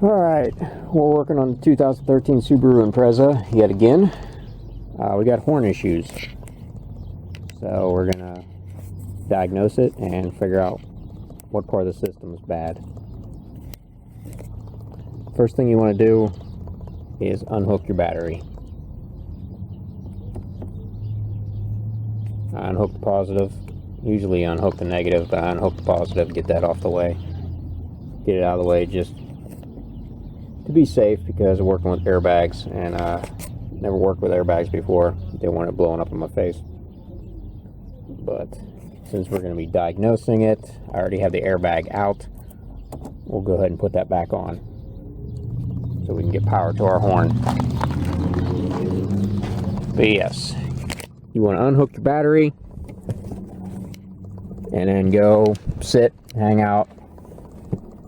Alright, we're working on the 2013 Subaru Impreza yet again. We got horn issues. So we're going to diagnose it and figure out what part of the system is bad. First thing you want to do is unhook your battery. Unhook the positive. Usually unhook the negative, but unhook the positive, get that off the way. Get it out of the way just to be safe, because I'm working with airbags and never worked with airbags before. Didn't want it blowing up in my face. But since we're going to be diagnosing it, I already have the airbag out. We'll go ahead and put that back on so we can get power to our horn. But yes, you want to unhook your battery and then go sit, hang out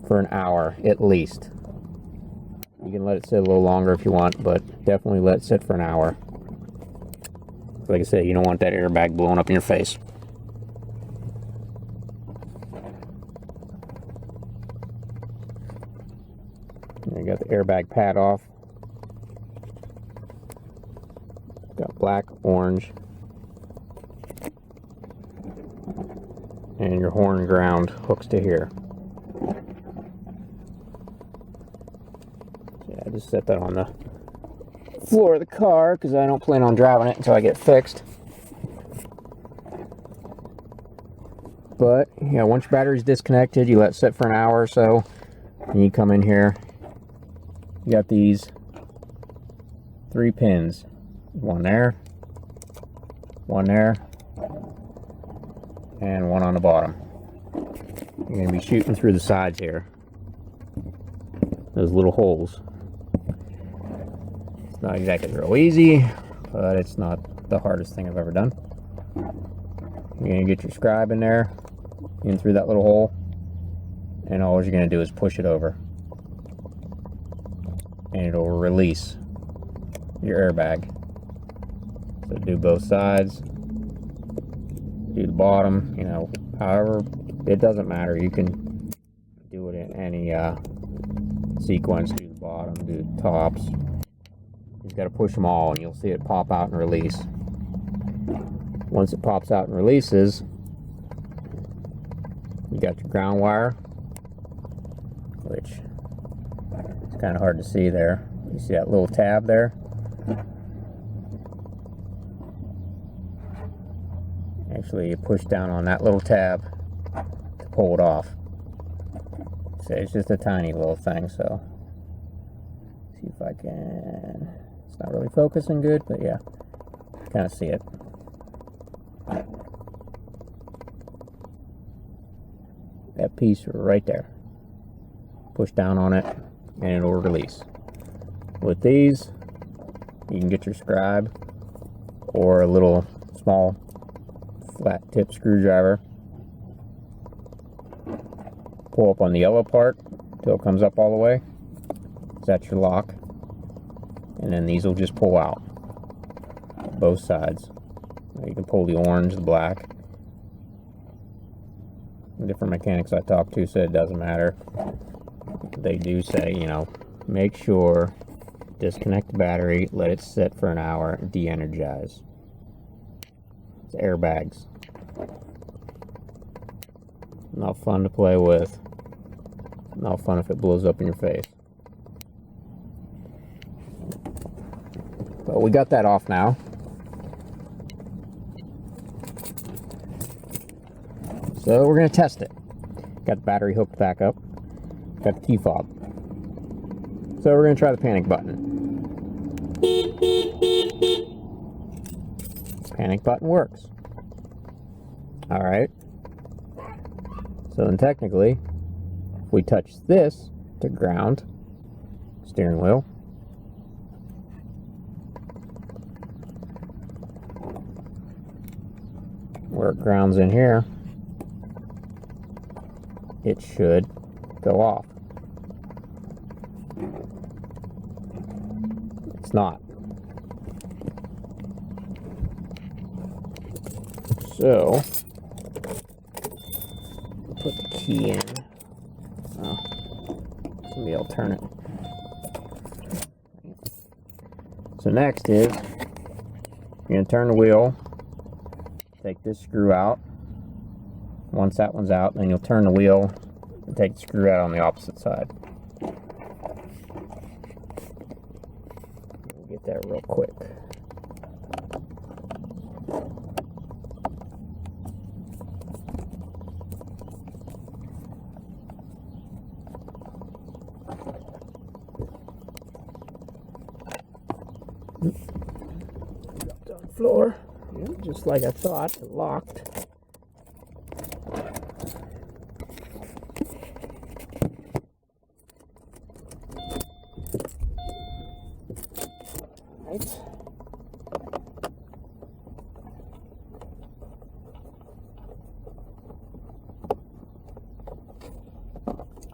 for an hour at least. You can let it sit a little longer if you want, but definitely let it sit for an hour. Like I said, you don't want that airbag blowing up in your face. I got the airbag pad off. Got black, orange, and your horn ground hooks to here. I just set that on the floor of the car because I don't plan on driving it until I get it fixed. But yeah, once your battery's disconnected, you let it sit for an hour or so, and you come in here. You got these 3 pins, one there, and one on the bottom. You're going to be shooting through the sides here, those little holes. It's not exactly real easy, but it's not the hardest thing I've ever done. You're going to get your scribe in there, in through that little hole, and all you're going to do is push it over. And it'll release your airbag. So do both sides, do the bottom, you know, however, it doesn't matter. You can do it in any sequence. Do the bottom, do the tops. You just got to push them all and you'll see it pop out and release. Once it pops out and releases, you got your ground wire, which it's kind of hard to see there. You see that little tab there? Actually, you push down on that little tab to pull it off. So it's just a tiny little thing, so see if I can. It's not really focusing good, but yeah, kind of see it. That piece right there. Push down on it and it'll release. With these, you can get your scribe or a little small flat tip screwdriver. Pull up on the yellow part till it comes up all the way. That's your lock. And then these will just pull out both sides. You can pull the orange, the black. Different mechanics I talked to said it doesn't matter. They do say, you know, make sure, disconnect the battery, let it sit for an hour, de-energize. It's airbags. Not fun to play with. Not fun if it blows up in your face. But we got that off now. So we're going to test it. Got the battery hooked back up. Got the key fob. So we're going to try the panic button. Panic button works. Alright. So then technically, if we touch this to ground, steering wheel, where it grounds in here, it should go off. It's not. So, put the key in. Oh, maybe I'll turn it. So next is, you're going to turn the wheel, take this screw out. Once that one's out, then you'll turn the wheel and take the screw out on the opposite side. We'll get that real quick. Dropped on the floor. Yep, just like I thought, it locked. Right.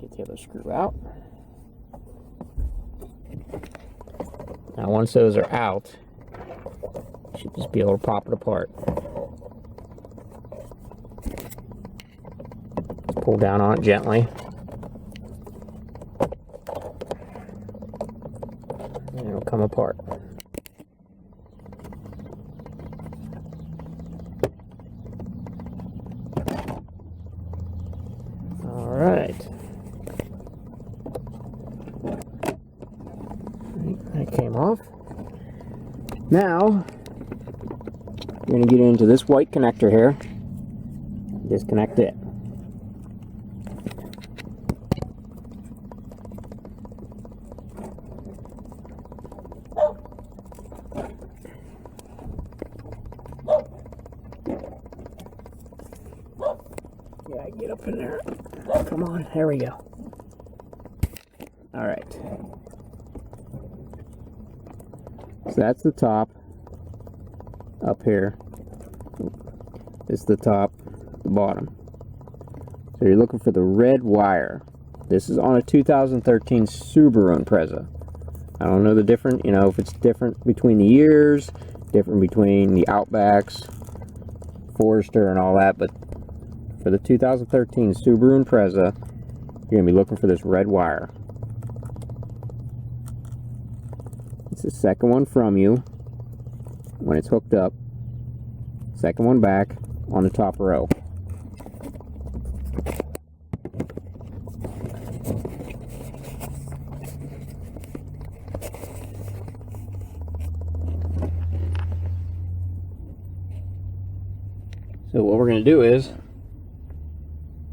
Get the other screw out. Now once those are out, you should just be able to pop it apart. Just pull down on it gently. And it'll come apart. Alright. That came off. Now, you're going to get into this white connector here. Disconnect it. Yeah, get up in there. Come on, there we go. Alright. So that's the top. Up here. This is the top, the bottom. So you're looking for the red wire. This is on a 2013 Subaru Impreza. I don't know the difference, you know, if it's different between the years, different between the Outbacks, Forester and all that, but for the 2013 Subaru Impreza, you're going to be looking for this red wire. It's the second one from you when it's hooked up. Second one back on the top row. So what we're going to do is,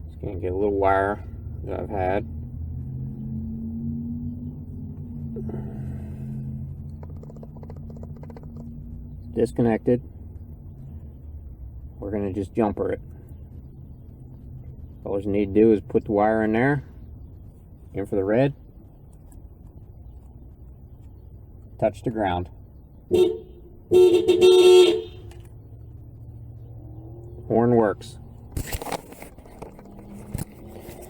just going to get a little wire that I've had. Disconnected. We're going to just jumper it. All you need to do is put the wire in there, in for the red, touch the ground. Horn works.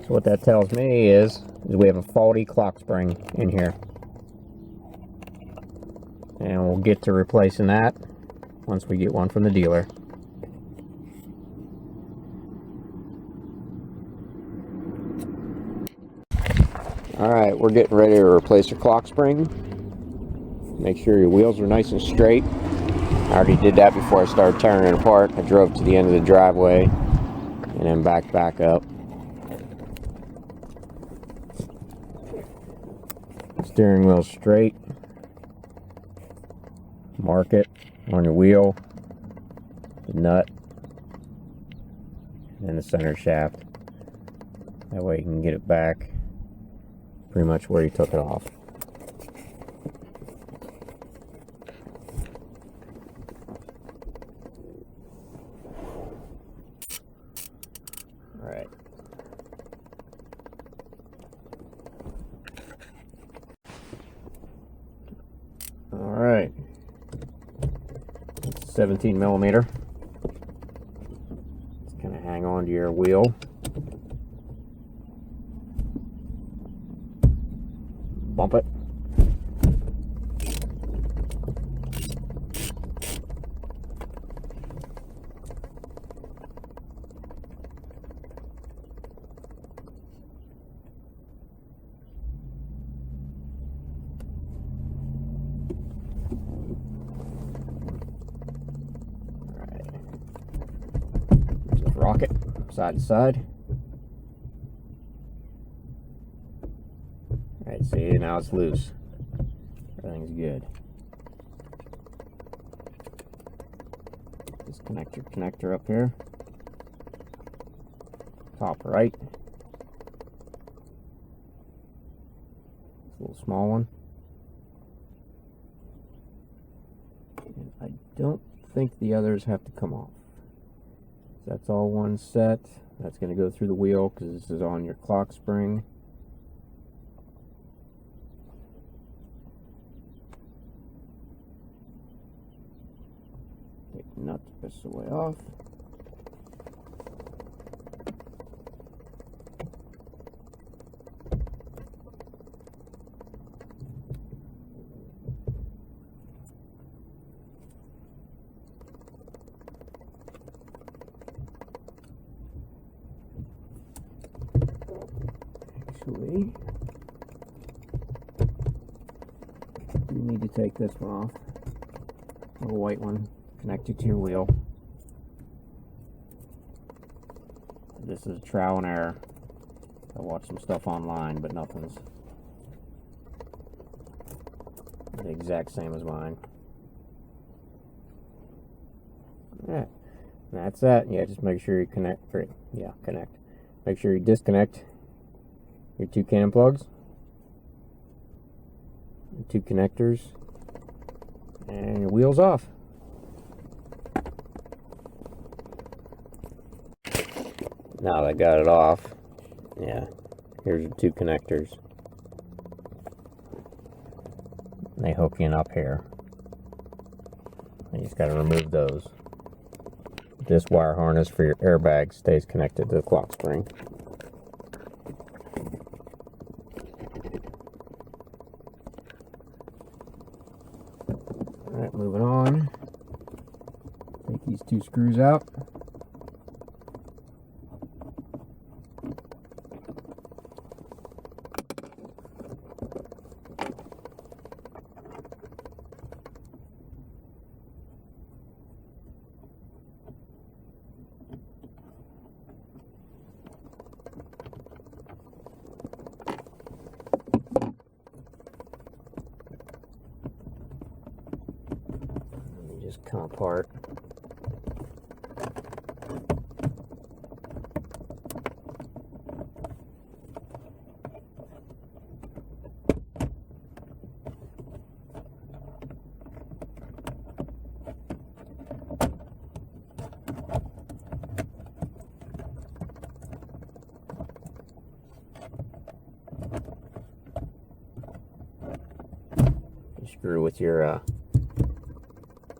So what that tells me is we have a faulty clock spring in here. And we'll get to replacing that once we get one from the dealer. Alright, we're getting ready to replace your clock spring. Make sure your wheels are nice and straight. I already did that before I started tearing it apart. I drove to the end of the driveway and then back up. Steering wheel straight. Mark it on your wheel, the nut, and the center shaft. That way you can get it back pretty much where you took it off. Alright. Alright. 17 millimeter. Just kind of hang on to your wheel. Bump it. rock it side to side. Alright, see, now it's loose. Everything's good. Disconnect your connector up here. Top right. It's a little small one. And I don't think the others have to come off. That's all one set. That's going to go through the wheel because this is on your clock spring. Take the nut to push the way off. Actually, you need to take this one off. The little white one connected to your wheel. This is trial and error. I watched some stuff online, but nothing's the exact same as mine. Yeah, that's that. Yeah, just make sure you connect. Connect. Make sure you disconnect your two cam plugs, your two connectors, and your wheel's off. Now that I got it off, yeah, here's your two connectors. They hook in up here. You just got to remove those. This wire harness for your airbag stays connected to the clock spring. Alright, moving on. Take these two screws out. Just come apart. You screw with your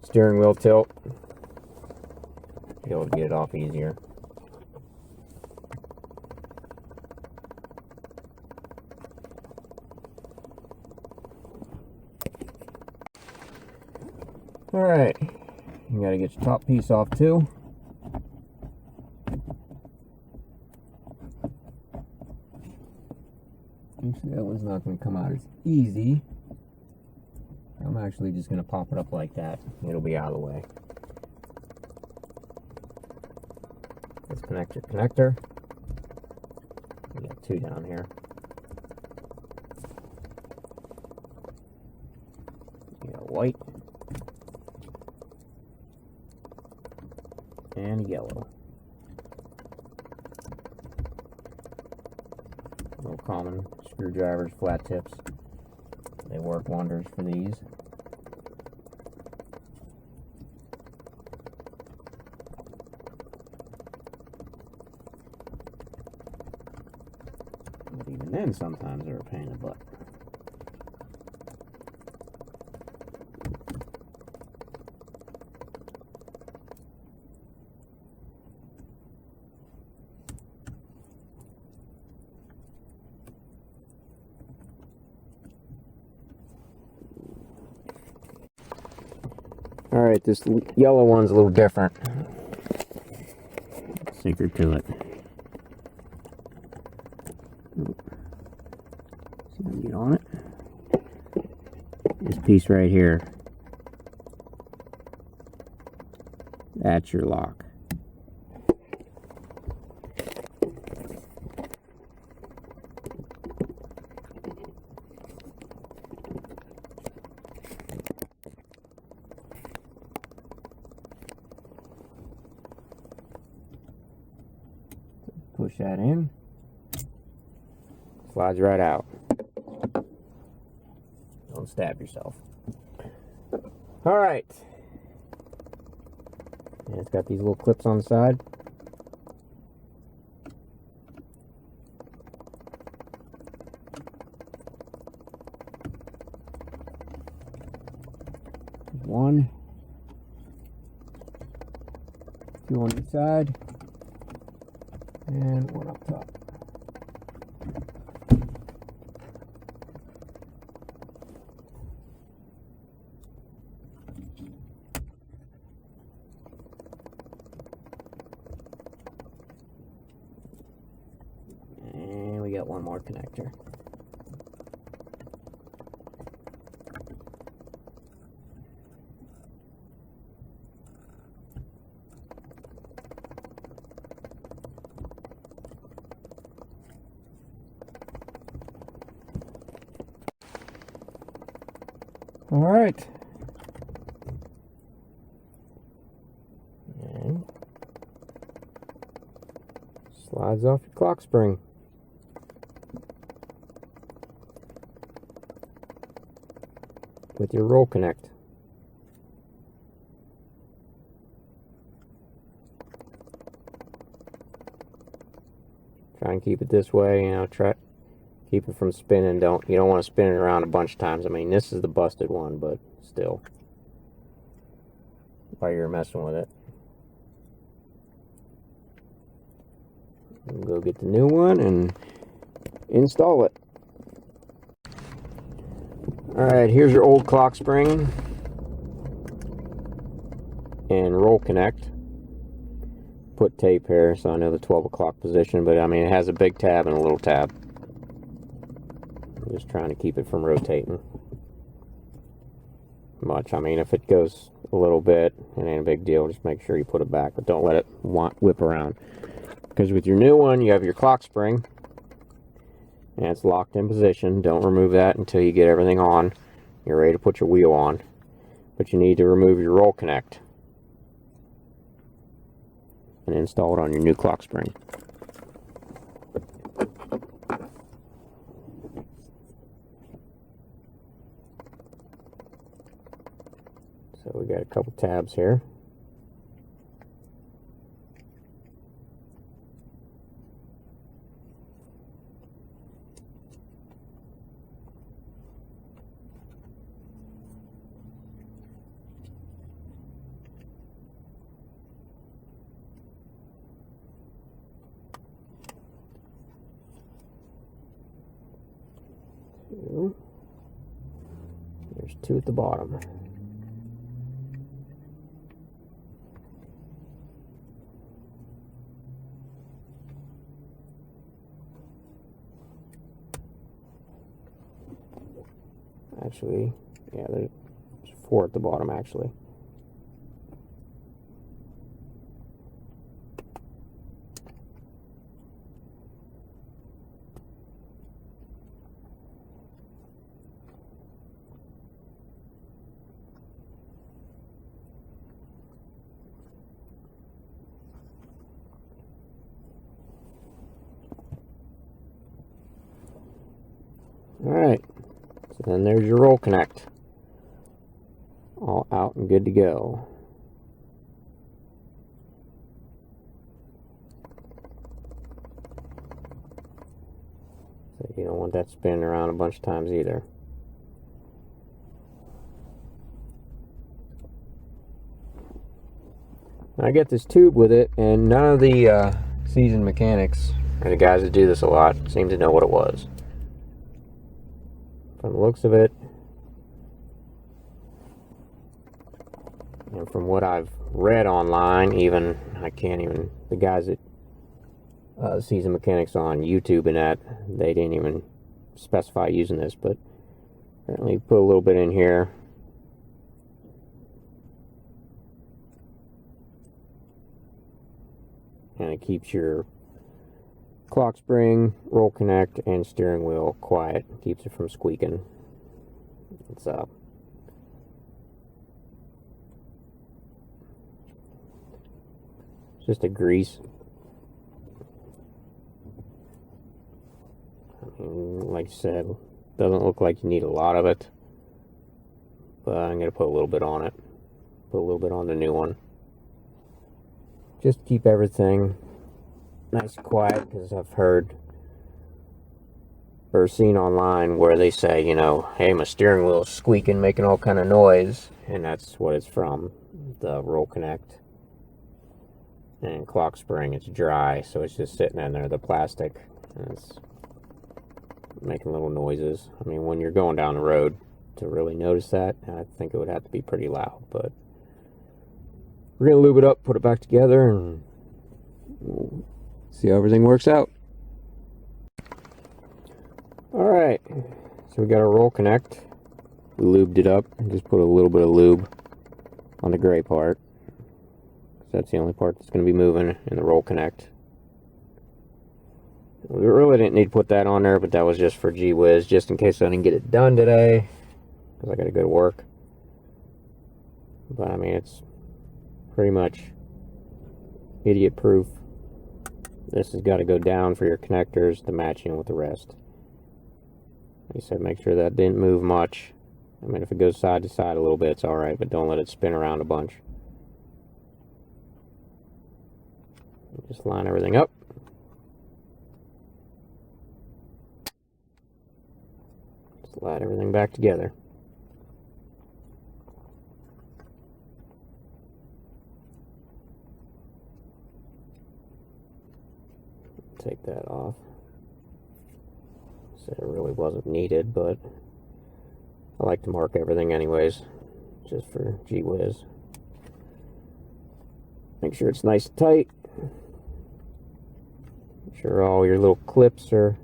steering wheel tilt, be able to get it off easier. Alright, you gotta get your top piece off too. Actually, that one's not going to come out as easy. I'm actually just going to pop it up like that. It'll be out of the way. Disconnect your connector. We got two down here. You got white and yellow. Real common screwdrivers, flat tips. They work wonders for these. But even then, sometimes they're a pain in the butt. Alright, this yellow one's a little different. Secret to it. See if I can get on it. This piece right here. That's your lock. that in. Slides right out. Don't stab yourself. Alright. And it's got these little clips on the side. One. Two on each side. And one up top. And we got one more connector. All right. And slides off your clock spring. With your roll connect. Try and keep it this way, you know, try keep it from spinning. You don't want to spin it around a bunch of times. I mean, this is the busted one, but still, while you're messing with it. Go get the new one and install it. Alright, here's your old clock spring and roll connect. Put tape here so I know the 12 o'clock position, but I mean, it has a big tab and a little tab. I'm just trying to keep it from rotating much. I mean, if it goes a little bit, it ain't a big deal. Just make sure you put it back, but don't let it whip around. Because with your new one, you have your clock spring, and it's locked in position. Don't remove that until you get everything on. You're ready to put your wheel on. But you need to remove your roll connect and install it on your new clock spring. So we got a couple tabs here. There's two at the bottom. Actually, yeah, there's four at the bottom actually. Alright, so then there's your roll connect. All out and good to go. So you don't want that spinning around a bunch of times either. I get this tube with it, and none of the seasoned mechanics, or the guys that do this a lot, seem to know what it was. From the looks of it, and from what I've read online, even, the guys that seasoned mechanics on YouTube and that, they didn't even specify using this, but apparently put a little bit in here. And it keeps your clock spring, roll connect, and steering wheel quiet. Keeps it from squeaking. It's just a grease I mean, like I said, doesn't look like you need a lot of it, but I'm going to put a little bit on it. Put a little bit on the new one. Just keep everything nice and quiet, because I've heard or seen online where they say, you know, hey, my steering wheel's squeaking, making all kind of noise, and that's what it's from. The roll connect and clock spring, it's dry, so it's just sitting in there, the plastic, and it's making little noises. I mean, when you're going down the road to really notice that, I think it would have to be pretty loud, but we're gonna lube it up, put it back together, and see how everything works out. Alright, so we got our roll connect. We lubed it up and just put a little bit of lube on the gray part. That's the only part that's going to be moving in the roll connect. We really didn't need to put that on there, but that was just for gee whiz, just in case I didn't get it done today, because I got to go to work. But I mean, it's pretty much idiot proof. This has got to go down for your connectors to match in with the rest. Like I said, make sure that didn't move much. I mean, if it goes side to side a little bit, it's alright, but don't let it spin around a bunch. Just line everything up. Slide everything back together. Take that off. Said it really wasn't needed, but I like to mark everything anyways, just for gee whiz. Make sure it's nice and tight. Make sure all your little clips are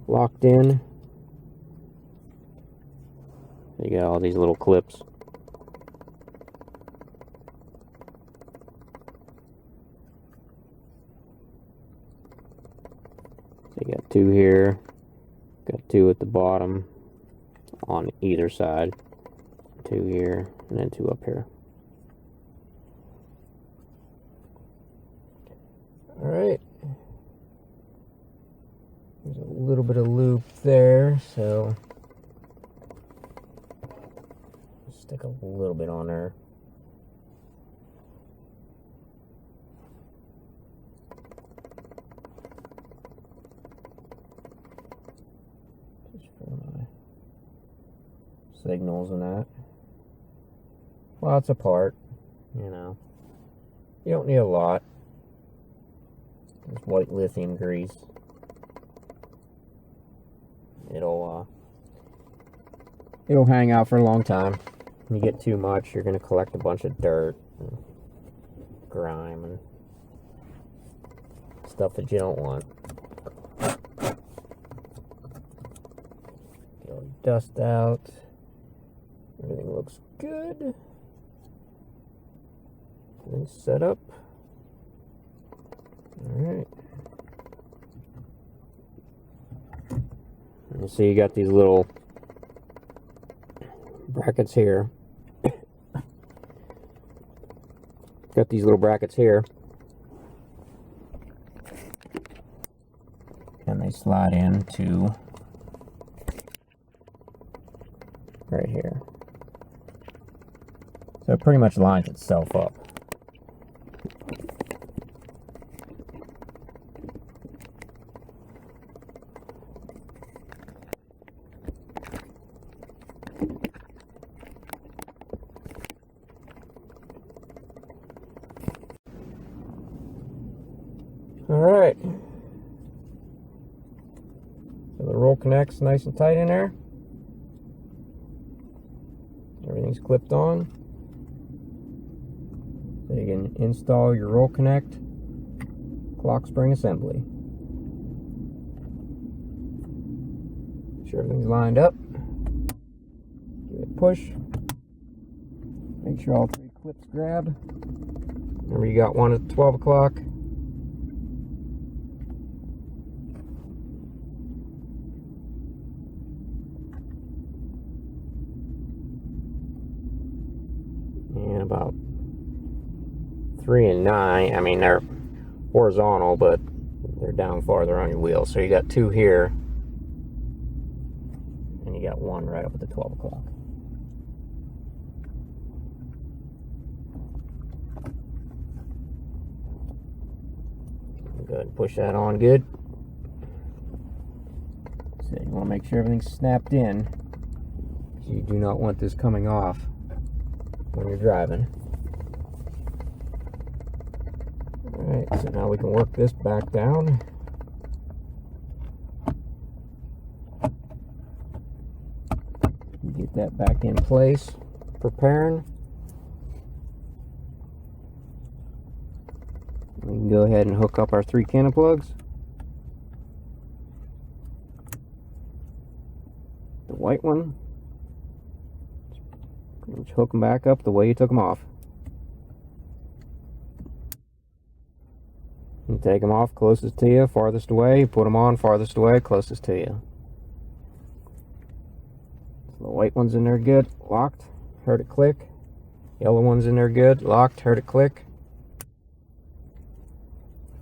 locked in. You got all these little clips. So you got two here, got two at the bottom on either side, two here, and then two up here. Alright, there's a little bit of lube there, so stick a little bit on there. Just for my signals and that. Lots of part, you know. You don't need a lot. This white lithium grease. It'll hang out for a long time. You get too much, you're going to collect a bunch of dirt and grime and stuff that you don't want. Get all the dust out. Everything looks good. Everything's set up. Alright. You see, you got these little brackets here. Got these little brackets here, and they slide into right here. So it pretty much lines itself up. Alright, so the roll connects nice and tight in there. Everything's clipped on. So you can install your roll connect clock spring assembly. Make sure everything's lined up. Give it a push. Make sure all three clips grab. Remember, you got one at 12 o'clock. And about 3 and 9, I mean, they're horizontal, but they're down farther on your wheel. So you got two here, and you got one right up at the 12 o'clock. Go ahead and push that on good. So you want to make sure everything's snapped in. You do not want this coming off when you're driving. Alright, so now we can work this back down. Get that back in place, preparing. We can go ahead and hook up our 3 cannon plugs. The white one, just hook them back up the way you took them off. You take them off closest to you, farthest away, put them on farthest away, closest to you. So the white one's in there good, locked, heard it click. Yellow one's in there good, locked, heard it click.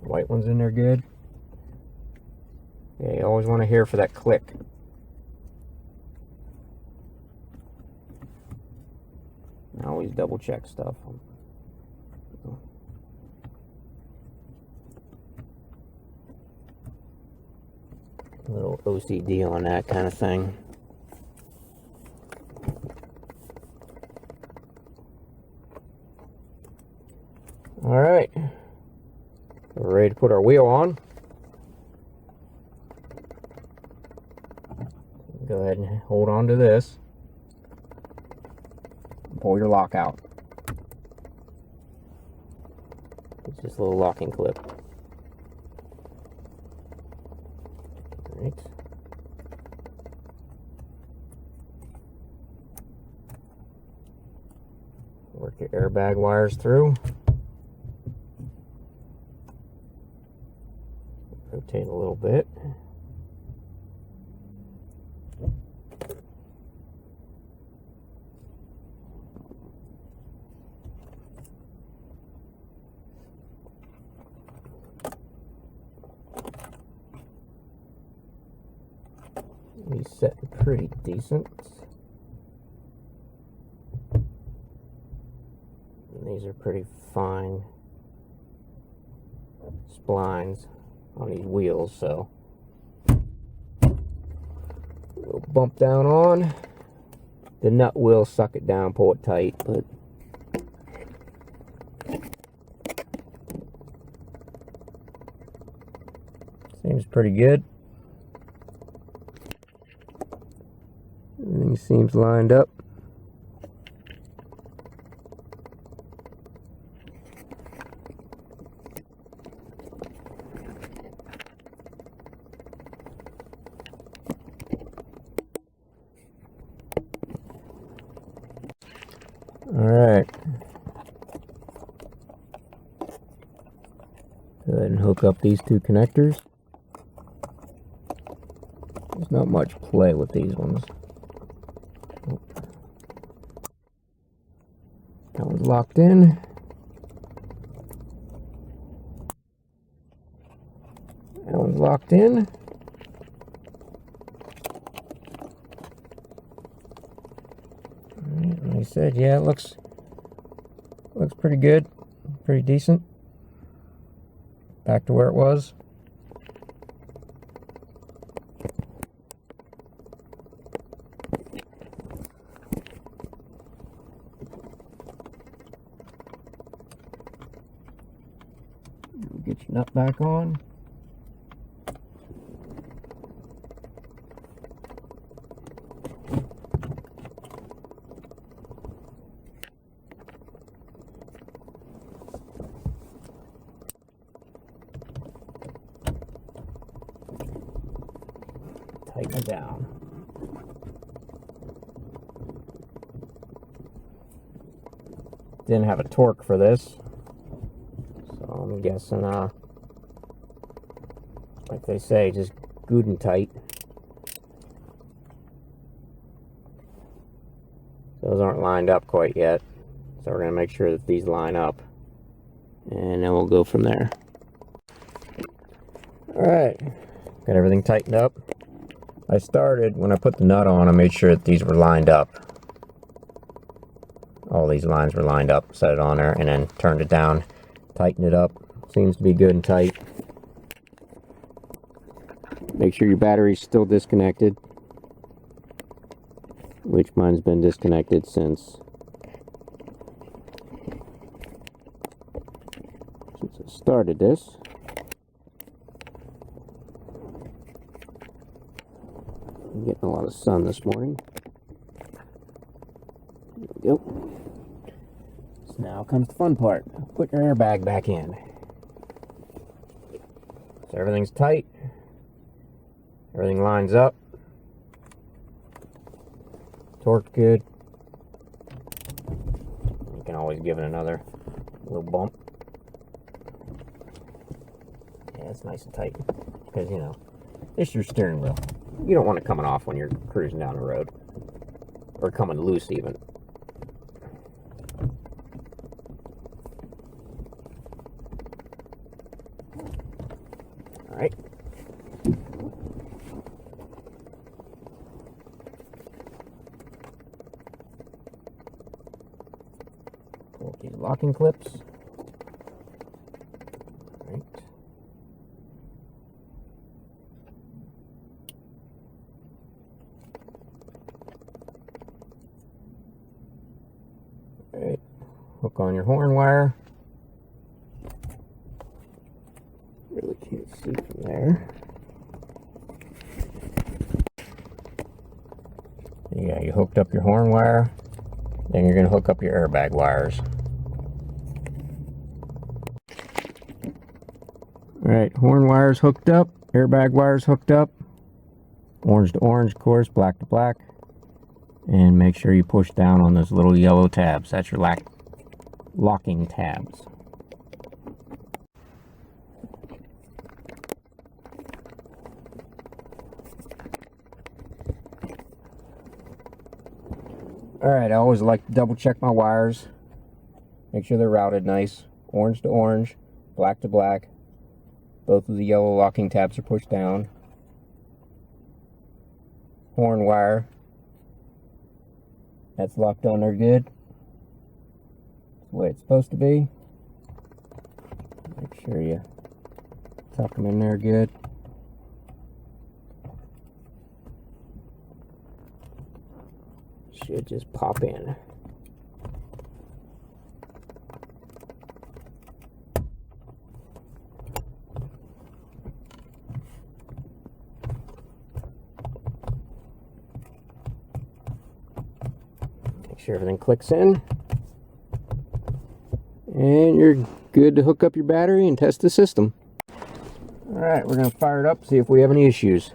White one's in there good. Yeah, you always want to hear for that click. I always double check stuff. A little OCD on that kind of thing. Alright. We're ready to put our wheel on. Go ahead and hold on to this. Pull your lock out. It's just a little locking clip. Right. Work your airbag wires through. Rotate a little bit. These set pretty decent. And these are pretty fine splines on these wheels, so we'll bump down on. The nut will suck it down, pull it tight, but seems pretty good. Everything seems lined up. Alright. Go ahead and hook up these 2 connectors. There's not much play with these ones. That one's locked in. That one's locked in. Like I said, yeah, it looks pretty good, pretty decent. Back to where it was. Get your nut back on. Tighten it down. Didn't have a torque for this. I'm guessing, like they say, just good and tight. Those aren't lined up quite yet, so we're going to make sure that these line up, and then we'll go from there. Alright, got everything tightened up. I started, when I put the nut on, I made sure that these were lined up. All these lines were lined up, set it on there, and then turned it down, tightened it up. Seems to be good and tight. Make sure your battery's still disconnected, which mine's been disconnected since I started this. I'm getting a lot of sun this morning. There we go. So now comes the fun part. Put your airbag back in. So everything's tight. Everything lines up. Torque's good. You can always give it another little bump. Yeah, it's nice and tight. Because, you know, it's your steering wheel. You don't want it coming off when you're cruising down the road. Or coming loose even. Alright. Pull these locking clips. Alright. Alright. Hook on your horn wire. Really can't see from there. Yeah, you hooked up your horn wire. Then you're going to hook up your airbag wires. Alright, horn wires hooked up, airbag wires hooked up. Orange to orange, of course, black to black. And make sure you push down on those little yellow tabs. That's your locking tabs. Alright, I always like to double check my wires. Make sure they're routed nice. Orange to orange, black to black. Both of the yellow locking tabs are pushed down. Horn wire. That's locked on there good. That's the way it's supposed to be. Make sure you tuck them in there good. Should just pop in. Make sure everything clicks in. And you're good to hook up your battery and test the system. Alright, we're going to fire it up, see if we have any issues.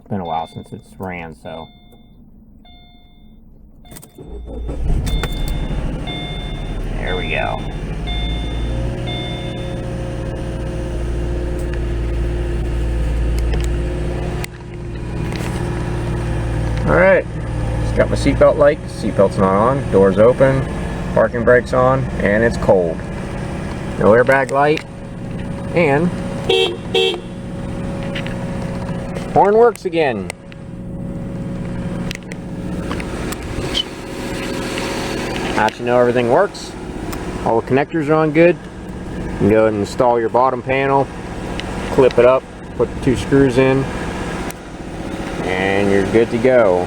Been a while since it's ran, so there we go. Alright, just got my seatbelt light. Seatbelt's not on, door's open, parking brake's on, and it's cold. No airbag light, and horn works again. Now that you know everything works, all the connectors are on good, you can go ahead and install your bottom panel, clip it up, put the 2 screws in, and you're good to go.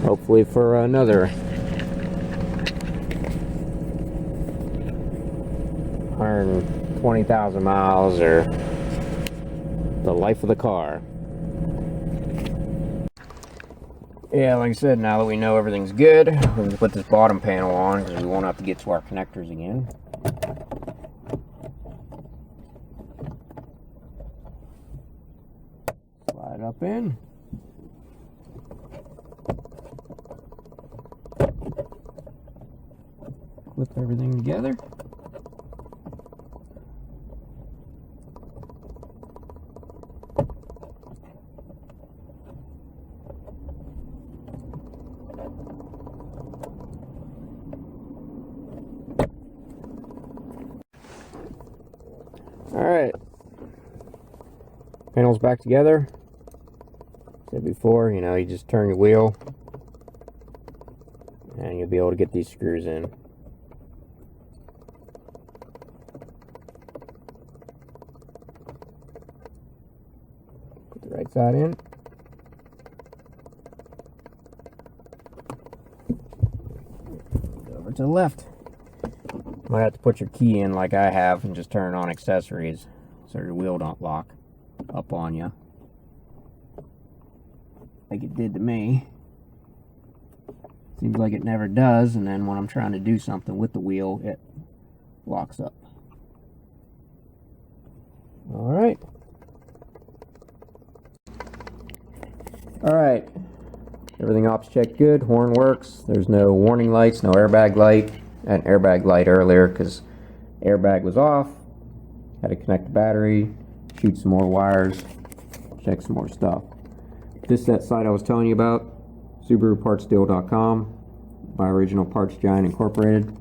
Hopefully for another 120,000 miles or the life of the car. Yeah, like I said, now that we know everything's good, we're going to put this bottom panel on because we won't have to get to our connectors again. Slide it up in. Clip everything together. Alright. Panels back together. Said before, you know, you just turn your wheel and you'll be able to get these screws in. Put the right side in. Over to the left. Might have to put your key in like I have and just turn on accessories so your wheel don't lock up on you like it did to me. Seems like it never does, and then when I'm trying to do something with the wheel, it locks up. Alright. Alright. Everything ops checked good, horn works. There's no warning lights, no airbag light. I had an airbag light earlier because airbag was off. Had to connect the battery, shoot some more wires, check some more stuff. This is that site I was telling you about, SubaruPartsDeal.com, my original Parts Giant Incorporated.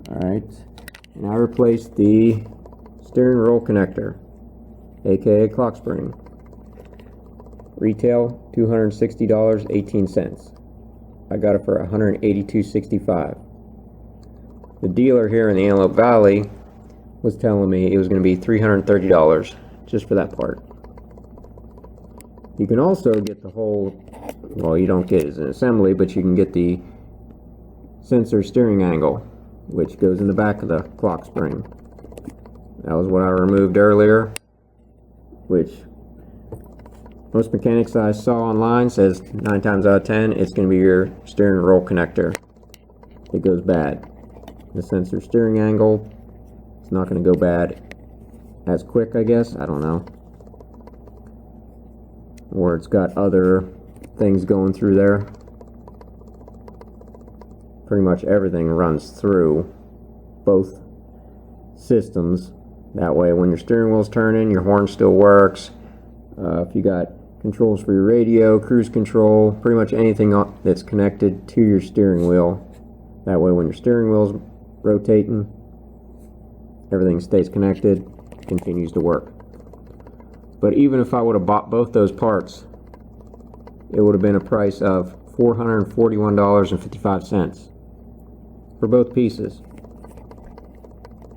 Alright, and I replaced the steering roll connector, aka clock spring. Retail $260.18. I got it for $182.65. The dealer here in the Antelope Valley was telling me it was going to be $330 just for that part. You can also get the whole, well, you don't get it as an assembly, but you can get the sensor steering angle, which goes in the back of the clock spring. That was what I removed earlier, which most mechanics I saw online says 9 times out of 10 it's going to be your steering roll connector. It goes bad. The sensor steering angle, it's not going to go bad as quick, I guess. I don't know. Or it's got other things going through there. Pretty much everything runs through both systems. That way when your steering wheel's turning, your horn still works. If you got controls for your radio, cruise control, pretty much anything that's connected to your steering wheel. That way when your steering wheel's rotating, everything stays connected, continues to work. But even if I would have bought both those parts, it would have been a price of $441.55 for both pieces.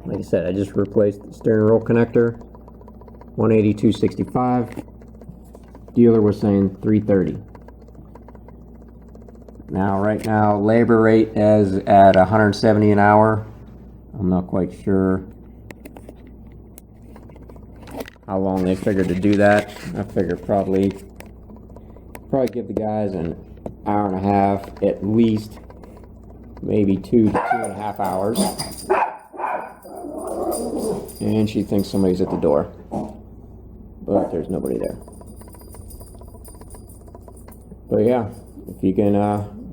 Like I said, I just replaced the steering roll connector, $182.65. Dealer was saying $330. Now, right now, labor rate is at $170 an hour. I'm not quite sure how long they figured to do that. I figured probably give the guys an hour and a half at least, maybe 2 to 2.5 hours. And she thinks somebody's at the door, but there's nobody there. But yeah, if you can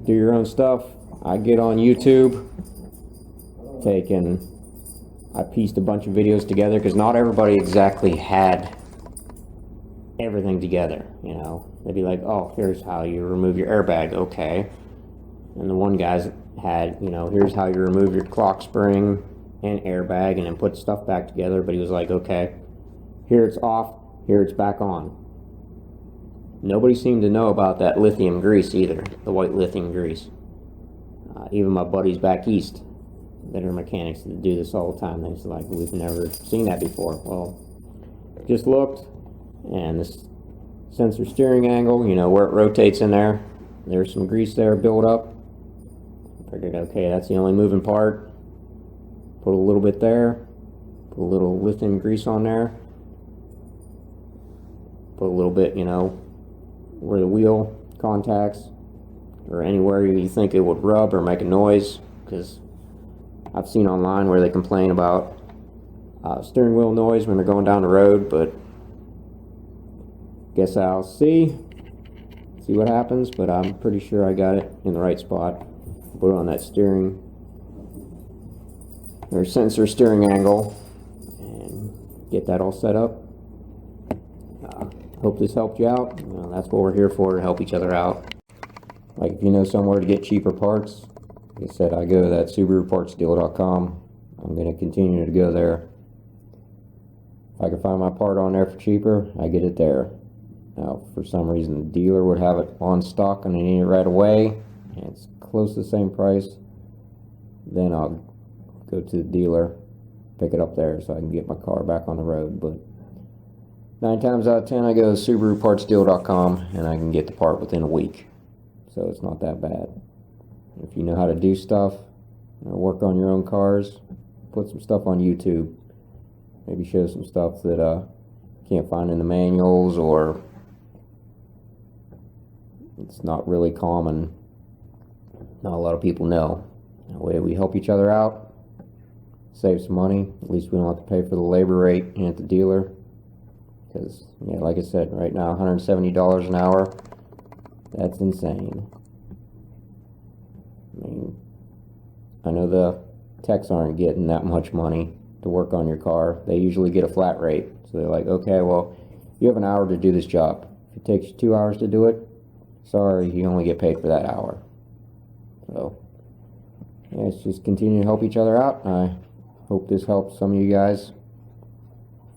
do your own stuff, I get on YouTube, I pieced a bunch of videos together because not everybody exactly had everything together, you know. They'd be like, oh, here's how you remove your airbag, okay. And the one guy's had, you know, here's how you remove your clock spring and airbag and then put stuff back together. But he was like, okay, here it's off, here it's back on. Nobody seemed to know about that lithium grease either, the white lithium grease. Even my buddies back east that are mechanics that do this all the time, they're just like, we've never seen that before. Well, just looked, and this sensor steering angle, you know, where it rotates in there, there's some grease there built up. Figured, okay, that's the only moving part. Put a little bit there, put a little lithium grease on there, put a little bit, you know, where the wheel contacts or anywhere you think it would rub or make a noise, because I've seen online where they complain about steering wheel noise when they're going down the road. But guess I'll see what happens. But I'm pretty sure I got it in the right spot. Put it on that steering or sensor steering angle and get that all set up. Hope this helped you out. That's what we're here for, to help each other out. Like, if you know somewhere to get cheaper parts, like I said, I go to that SubaruPartsDeal.com. I'm going to continue to go there. If I can find my part on there for cheaper, I get it there. Now, for some reason, the dealer would have it on stock and I need it right away, and it's close to the same price, then I'll go to the dealer, pick it up there so I can get my car back on the road. But 9 times out of 10, I go to SubaruPartsDeal.com and I can get the part within a week. So it's not that bad. If you know how to do stuff, work on your own cars, put some stuff on YouTube. Maybe show some stuff that you can't find in the manuals, or it's not really common. Not a lot of people know. That way we help each other out, save some money. At least we don't have to pay for the labor rate at the dealer. Because, yeah, like I said, right now $170 an hour, that's insane. I mean, I know the techs aren't getting that much money to work on your car. They usually get a flat rate. So they're like, okay, well, you have an hour to do this job. If it takes you 2 hours to do it, sorry, you only get paid for that hour. So, yeah, let's just continue to help each other out. I hope this helps some of you guys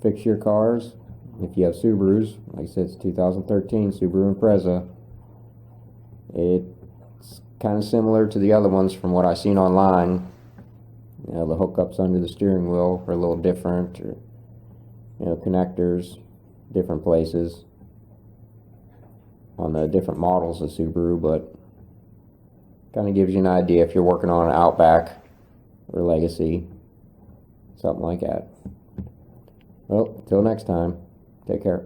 fix your cars. If you have Subarus, like I said, it's 2013 Subaru Impreza. It's kind of similar to the other ones from what I've seen online. You know, the hookups under the steering wheel are a little different, or, you know, connectors, different places on the different models of Subaru, but kind of gives you an idea if you're working on an Outback or Legacy, something like that. Well, till next time, take care.